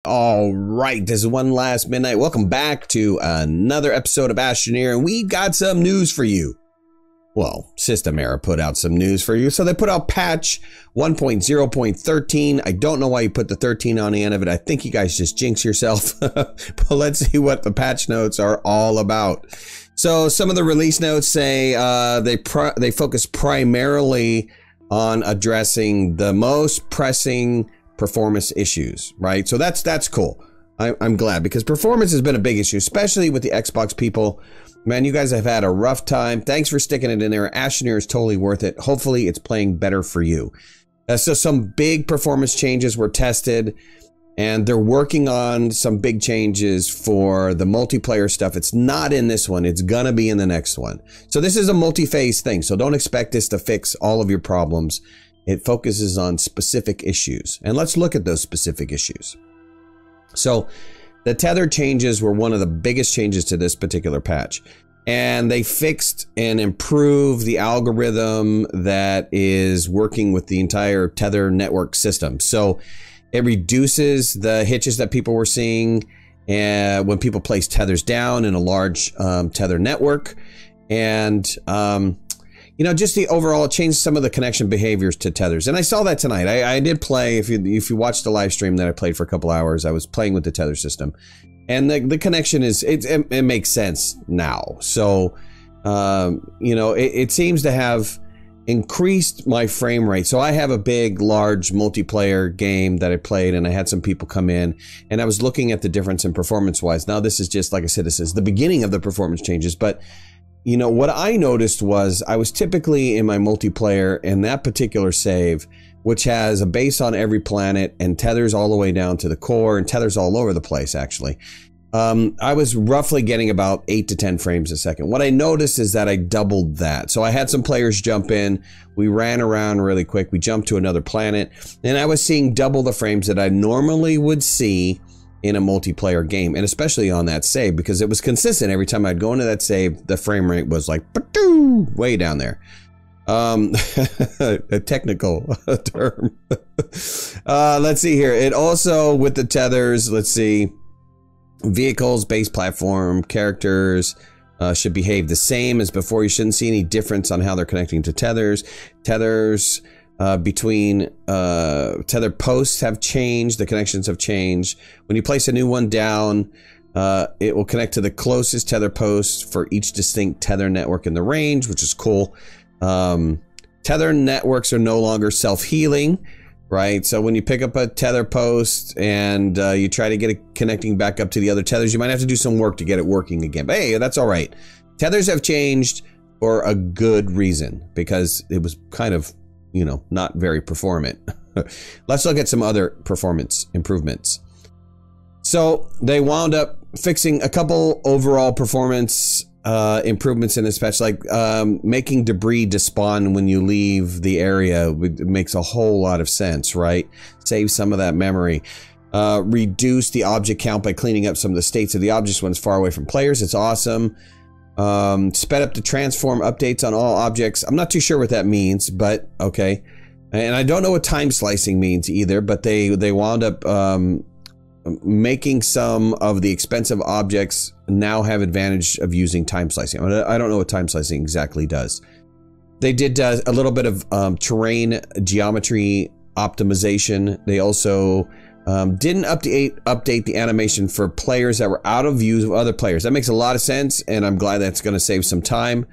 All right, this is One Last Midnight. Welcome back to another episode of Astroneer, and we got some news for you. Well, System Error put out some news for you. So they put out patch 1.0.13. I don't know why you put the 13 on the end of it. I think you guys just jinx yourself. But let's see what the patch notes are all about. So some of the release notes say they focus primarily on addressing the most pressing performance issues, right? So that's cool. I'm glad, because performance has been a big issue, especially with the Xbox people. Man, you guys have had a rough time. Thanks for sticking it in there. Astroneer is totally worth it. Hopefully it's playing better for you. So some big performance changes were tested, and they're working on some big changes for the multiplayer stuff. It's not in this one. It's gonna be in the next one. So this is a multi-phase thing. So don't expect this to fix all of your problems. It focuses on specific issues. And let's look at those specific issues. So the tether changes were one of the biggest changes to this particular patch. And they fixed and improved the algorithm that is working with the entire tether network system. So it reduces the hitches that people were seeing when people place tethers down in a large tether network. And you know, just the overall change some of the connection behaviors to tethers. And I saw that tonight. I did play, if you watched the live stream that I played for a couple hours, I was playing with the tether system. And the connection is, it makes sense now. So, you know, it seems to have increased my frame rate. So I have a big, large multiplayer game that I played, and I had some people come in, and I was looking at the difference in performance-wise. Now, this is just, like I said, this is the beginning of the performance changes, but you know, what I noticed was I was typically in my multiplayer in that particular save, which has a base on every planet and tethers all the way down to the core and tethers all over the place, actually. I was roughly getting about 8 to 10 frames a second. What I noticed is that I doubled that. So I had some players jump in. We ran around really quick. We jumped to another planet, and I was seeing double the frames that I normally would see in a multiplayer game, and especially on that save, because it was consistent. Every time I'd go into that save, the frame rate was like way down there. A technical term. Let's see here. It also, with the tethers, let's see, vehicles, base platform, characters should behave the same as before. You shouldn't see any difference on how they're connecting to tethers. Tethers between tether posts have changed. The connections have changed. When you place a new one down, it will connect to the closest tether post for each distinct tether network in the range, which is cool. Tether networks are no longer self-healing, right? So when you pick up a tether post and you try to get it connecting back up to the other tethers, you might have to do some work to get it working again. But hey, that's all right. Tethers have changed for a good reason, because it was kind of, you know, not very performant. Let's look at some other performance improvements. So they wound up fixing a couple overall performance improvements in this patch, like making debris despawn when you leave the area. It makes a whole lot of sense, right? Save some of that memory. Reduce the object count by cleaning up some of the states of the objects when it's far away from players. It's awesome. Sped up the transform updates on all objects. I'm not too sure what that means, but okay. And I don't know what time slicing means either, but they wound up making some of the expensive objects now have advantage of using time slicing. I don't know what time slicing exactly does. They did a little bit of terrain geometry optimization. They also didn't update the animation for players that were out of view of other players. That makes a lot of sense, and I'm glad that's going to save some time.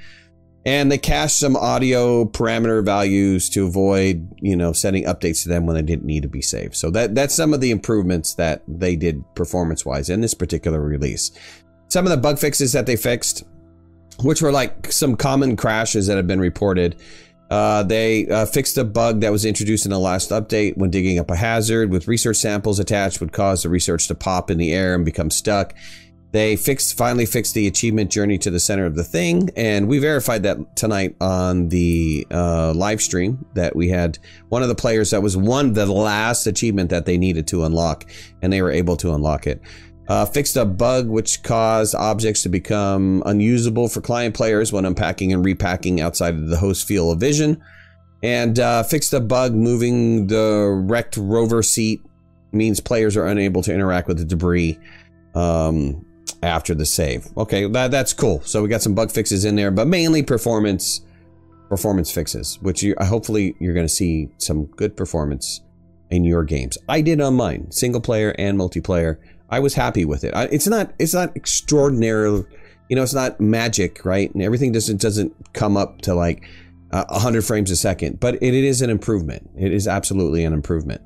And they cached some audio parameter values to avoid, you know, sending updates to them when they didn't need to be saved. So that's some of the improvements that they did performance-wise in this particular release. Some of the bug fixes that they fixed, which were like some common crashes that have been reported. They fixed a bug that was introduced in the last update when digging up a hazard with research samples attached would cause the research to pop in the air and become stuck. They finally fixed the achievement journey to the center of the thing, and we verified that tonight on the live stream that we had one of the players that was the last achievement that they needed to unlock, and they were able to unlock it. Fixed a bug which caused objects to become unusable for client players when unpacking and repacking outside of the host field of vision, and fixed a bug moving the wrecked rover seat means players are unable to interact with the debris after the save. Okay, that's cool. So we got some bug fixes in there, but mainly performance fixes, which hopefully you're going to see some good performance in your games. I did on mine, single player and multiplayer. I was happy with it. It's not extraordinary, you know, it's not magic, right? And everything doesn't come up to like 100 frames a second, but it is an improvement. It is absolutely an improvement.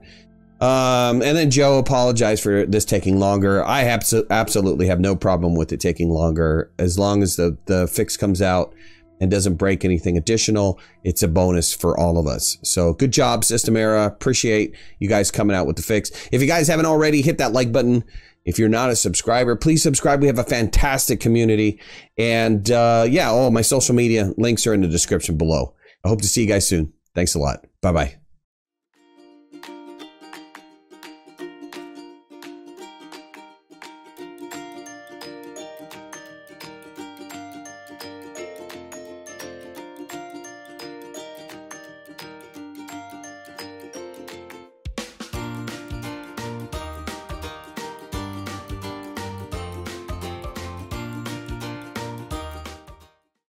And then Joe apologized for this taking longer. I absolutely have no problem with it taking longer. As long as the fix comes out and doesn't break anything additional, it's a bonus for all of us. So good job, System Era. Appreciate you guys coming out with the fix. If you guys haven't already, hit that like button. If you're not a subscriber, please subscribe. We have a fantastic community. And yeah, all my social media links are in the description below. I hope to see you guys soon. Thanks a lot. Bye-bye.